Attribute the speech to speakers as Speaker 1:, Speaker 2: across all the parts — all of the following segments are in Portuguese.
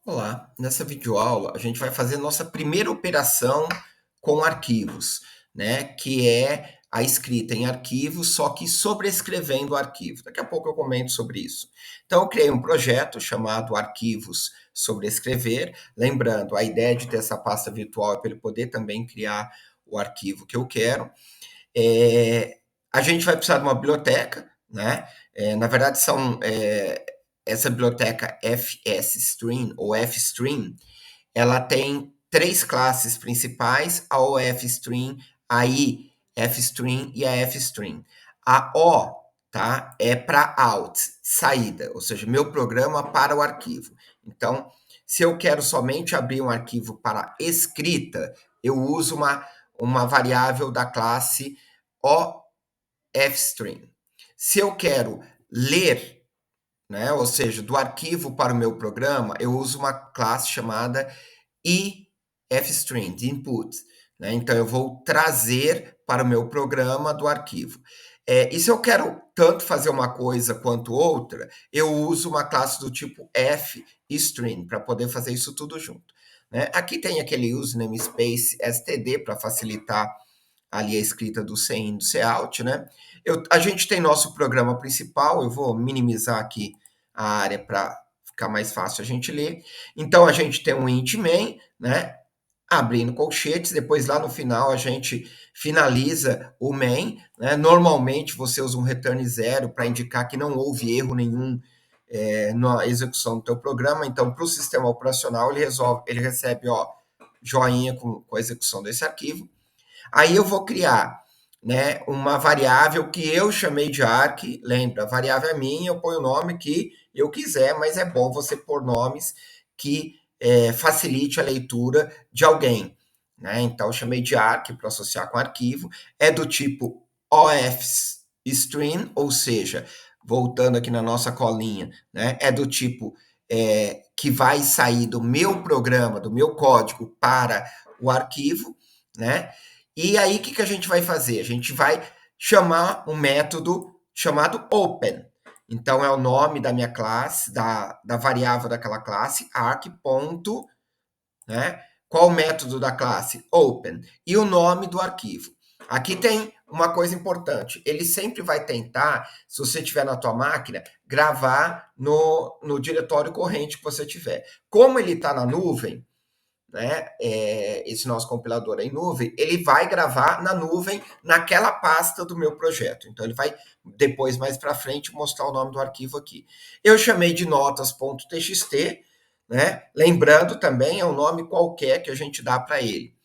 Speaker 1: Olá, nessa videoaula a gente vai fazer nossa primeira operação com arquivos, né? Que é a escrita em arquivos, só que sobrescrevendo o arquivo. Daqui a pouco eu comento sobre isso. Então, eu criei um projeto chamado Arquivos Sobrescrever. Lembrando, a ideia de ter essa pasta virtual é para ele poder também criar o arquivo que eu quero. É, a gente vai precisar de uma biblioteca, né? Na verdade, essa biblioteca FSStream ou FStream, ela tem três classes principais: a OFStream, a IFStream e a FStream. A O, tá, é para out, saída, ou seja, meu programa para o arquivo. Então, se eu quero somente abrir um arquivo para escrita, eu uso uma variável da classe OFStream. Se eu quero ler, né, ou seja, do arquivo para o meu programa, eu uso uma classe chamada ifstream, de input. Né? Então, eu vou trazer para o meu programa do arquivo. E se eu quero tanto fazer uma coisa quanto outra, eu uso uma classe do tipo fstream para poder fazer isso tudo junto. Né? Aqui tem aquele use namespace std para facilitar ali a escrita do CIN, do Cout, né? A gente tem nosso programa principal, eu vou minimizar aqui a área para ficar mais fácil a gente ler. Então, a gente tem um int main, né? Abrindo colchetes, depois lá no final a gente finaliza o main, né? Normalmente você usa um return zero para indicar que não houve erro nenhum na execução do teu programa. Então, para o sistema operacional, ele recebe, ó, joinha com a execução desse arquivo. Aí eu vou criar, né, uma variável que eu chamei de arc. Lembra, a variável é minha, eu ponho o nome que eu quiser, mas é bom você pôr nomes que facilite a leitura de alguém. Né? Então, eu chamei de arc para associar com arquivo. É do tipo ofstream, ou seja, voltando aqui na nossa colinha, né, é do tipo que vai sair do meu programa, do meu código para o arquivo, né? E aí, o que a gente vai fazer? A gente vai chamar um método chamado open. Então, é o nome da minha classe, da variável daquela classe, arc. Ponto, né? Qual o método da classe? Open. E o nome do arquivo. Aqui tem uma coisa importante. Ele sempre vai tentar, se você tiver na tua máquina, gravar no diretório corrente que você tiver. Como ele está na nuvem, né, esse nosso compilador é em nuvem, ele vai gravar na nuvem naquela pasta do meu projeto. Então ele vai depois, mais para frente, mostrar o nome do arquivo aqui. Eu chamei de notas.txt, né? Lembrando também é um nome qualquer que a gente dá para ele.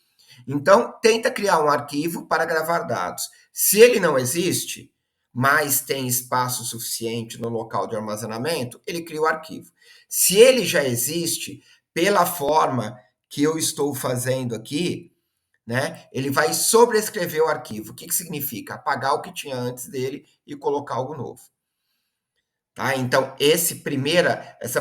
Speaker 1: Então tenta criar um arquivo para gravar dados. Se ele não existe, mas tem espaço suficiente no local de armazenamento, ele cria o arquivo. Se ele já existe, pela forma que eu estou fazendo aqui, né, ele vai sobrescrever o arquivo. O que significa? Apagar o que tinha antes dele e colocar algo novo. Tá? Então, essa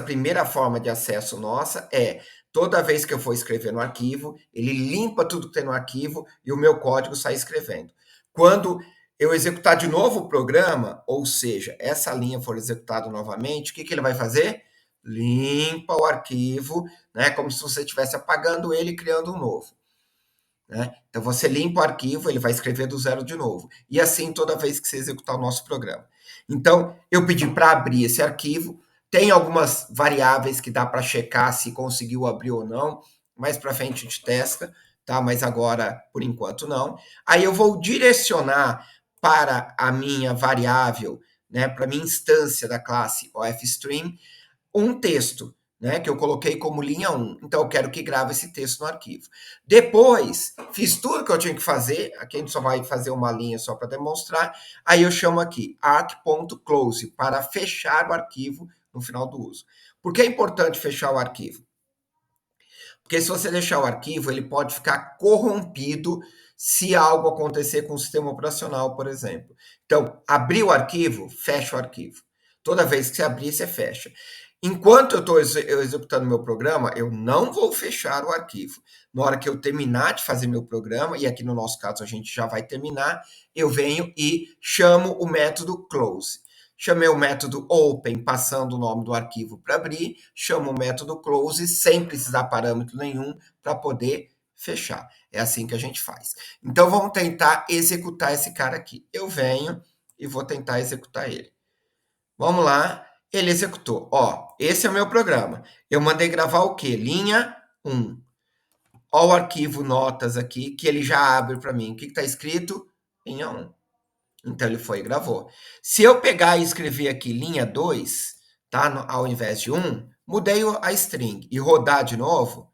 Speaker 1: primeira forma de acesso nossa é toda vez que eu for escrever no arquivo, ele limpa tudo que tem no arquivo e o meu código sai escrevendo. Quando eu executar de novo o programa, ou seja, essa linha for executada novamente, o que ele vai fazer? Limpa o arquivo, né, como se você estivesse apagando ele e criando um novo. Né? Então você limpa o arquivo, ele vai escrever do zero de novo. E assim toda vez que você executar o nosso programa. Então, eu pedi para abrir esse arquivo. Tem algumas variáveis que dá para checar se conseguiu abrir ou não. Mais para frente a gente testa, tá? Mas agora, por enquanto, não. Aí eu vou direcionar para a minha variável, né, para a minha instância da classe OFStream, um texto, né, que eu coloquei como linha 1. Então, eu quero que grave esse texto no arquivo. Depois, fiz tudo que eu tinha que fazer. Aqui a gente só vai fazer uma linha só para demonstrar. Aí eu chamo aqui arc.close para fechar o arquivo no final do uso. Por que é importante fechar o arquivo? Porque se você deixar o arquivo, ele pode ficar corrompido se algo acontecer com o sistema operacional, por exemplo. Então, abrir o arquivo, fecha o arquivo. Toda vez que você abrir, você fecha. Enquanto eu estou executando meu programa, eu não vou fechar o arquivo. Na hora que eu terminar de fazer meu programa, e aqui no nosso caso a gente já vai terminar, eu venho e chamo o método close. chamei o método open, passando o nome do arquivo para abrir, chamo o método close, sem precisar parâmetro nenhum, para poder fechar. É assim que a gente faz. Então, vamos tentar executar esse cara aqui. Eu venho e vou tentar executar ele. Vamos lá. Ele executou. Ó, esse é o meu programa. Eu mandei gravar o quê? Linha 1. Ó o arquivo notas aqui, que ele já abre para mim. O que está escrito? Linha 1. Então, ele foi e gravou. Se eu pegar e escrever aqui linha 2, tá? Ao invés de 1, mudei a string e rodar de novo,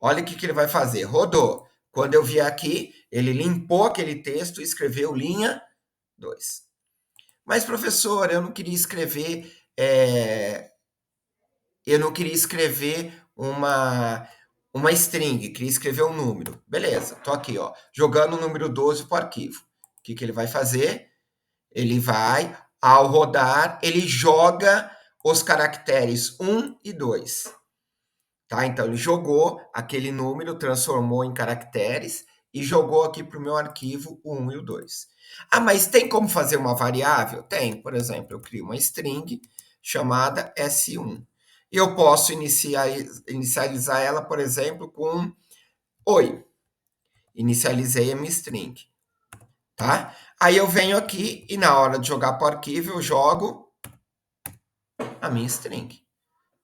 Speaker 1: olha o que ele vai fazer. Rodou. Quando eu vier aqui, ele limpou aquele texto e escreveu linha 2. Mas, professor, eu não queria escrever uma string, queria escrever um número. Beleza, tô aqui, ó, jogando o número 12 para o arquivo. O que ele vai fazer? Ele vai, ao rodar, ele joga os caracteres 1 e 2. Tá? Então, ele jogou aquele número, transformou em caracteres e jogou aqui para o meu arquivo o 1 e o 2. Ah, mas tem como fazer uma variável? Tem. Por exemplo, eu crio uma string chamada S1. E eu posso inicializar ela, por exemplo, com Oi. Inicializei a minha string. Tá? Aí eu venho aqui e na hora de jogar para o arquivo, eu jogo a minha string.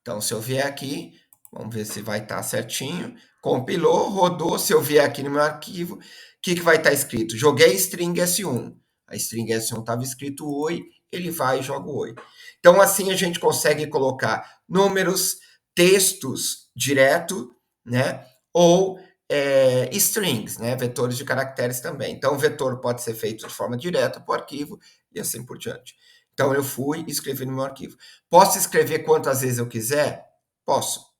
Speaker 1: Então, se eu vier aqui, vamos ver se vai estar certinho. Compilou, rodou. Se eu vier aqui no meu arquivo, o que vai estar escrito? Joguei string S1. A string S1 estava escrito Oi, ele vai e joga o Oi. Então, assim a gente consegue colocar números, textos direto, né? Ou strings, né? Vetores de caracteres também. Então, o vetor pode ser feito de forma direta para o arquivo e assim por diante. Então, eu fui e escrevi no meu arquivo. Posso escrever quantas vezes eu quiser? Posso.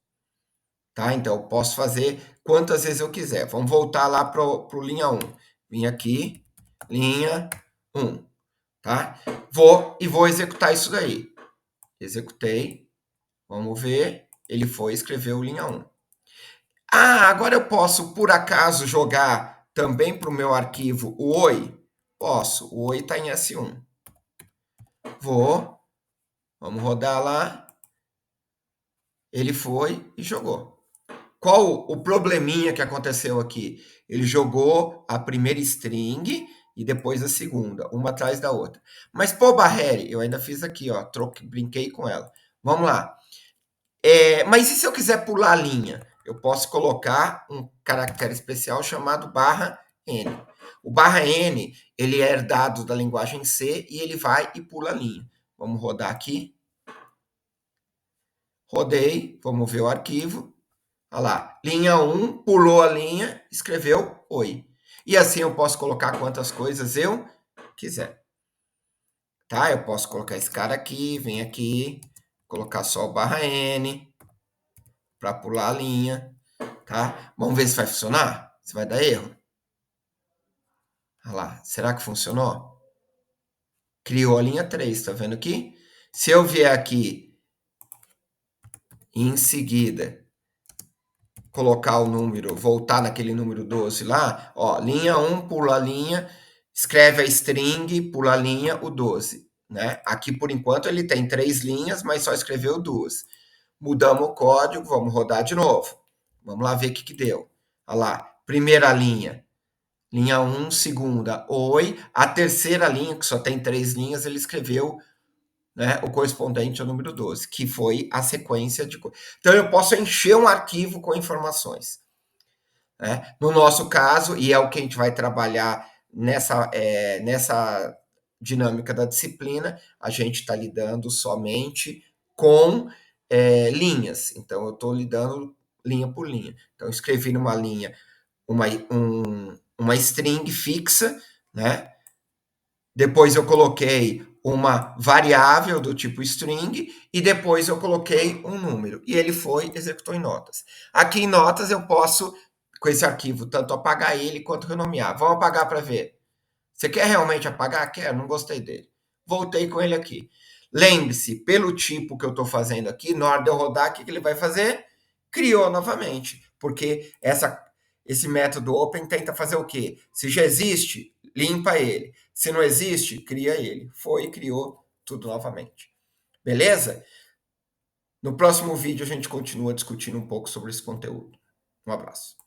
Speaker 1: Tá? Então, eu posso fazer quantas vezes eu quiser. Vamos voltar lá para o linha 1. Vim aqui, linha 1. Tá? Vou executar isso daí. Executei. Vamos ver. Ele foi e escreveu linha 1. Ah, agora eu posso, por acaso, jogar também para o meu arquivo o Oi? Posso. O Oi está em S1. Vamos rodar lá. Ele foi e jogou. Qual o probleminha que aconteceu aqui? Ele jogou a primeira string e depois a segunda, uma atrás da outra. Mas, pô, Barreri, eu ainda fiz aqui, ó, brinquei com ela. Vamos lá. Mas e se eu quiser pular a linha? Eu posso colocar um caractere especial chamado barra N. O barra N, ele é herdado da linguagem C e ele vai e pula a linha. Vamos rodar aqui. Rodei, vamos ver o arquivo. Olha lá, linha 1, pulou a linha, escreveu Oi. E assim eu posso colocar quantas coisas eu quiser. Tá? Eu posso colocar esse cara aqui, vem aqui, colocar só o barra N para pular a linha. Tá? Vamos ver se vai funcionar? Se vai dar erro? Olha lá, será que funcionou? Criou a linha 3, tá vendo aqui? Se eu vier aqui em seguida colocar o número, voltar naquele número 12 lá, ó, linha 1, pula a linha, escreve a string, pula a linha, o 12, né? Aqui, por enquanto, ele tem 3 linhas, mas só escreveu 2. Mudamos o código, vamos rodar de novo. Vamos lá ver o que deu. Olha lá, primeira linha 1, segunda, oi. A terceira linha, que só tem 3 linhas, ele escreveu, né, o correspondente ao número 12, que foi a sequência de... Então, eu posso encher um arquivo com informações. Né? No nosso caso, e é o que a gente vai trabalhar nessa dinâmica da disciplina, a gente está lidando somente com linhas. Então, eu estou lidando linha por linha. Então, eu escrevi numa linha uma string fixa, né? Depois eu coloquei uma variável do tipo string e depois eu coloquei um número. E ele foi e executou em notas. Aqui em notas eu posso, com esse arquivo, tanto apagar ele quanto renomear. Vamos apagar para ver. Você quer realmente apagar? Quero, não gostei dele. Voltei com ele aqui. Lembre-se, pelo tipo que eu estou fazendo aqui, na hora de eu rodar, o que ele vai fazer? Criou novamente. Porque esse método open tenta fazer o quê? Se já existe, limpa ele. Se não existe, cria ele. Foi e criou tudo. tudo novamente. Beleza? No próximo vídeo a gente continua discutindo um pouco sobre esse conteúdo. Um abraço.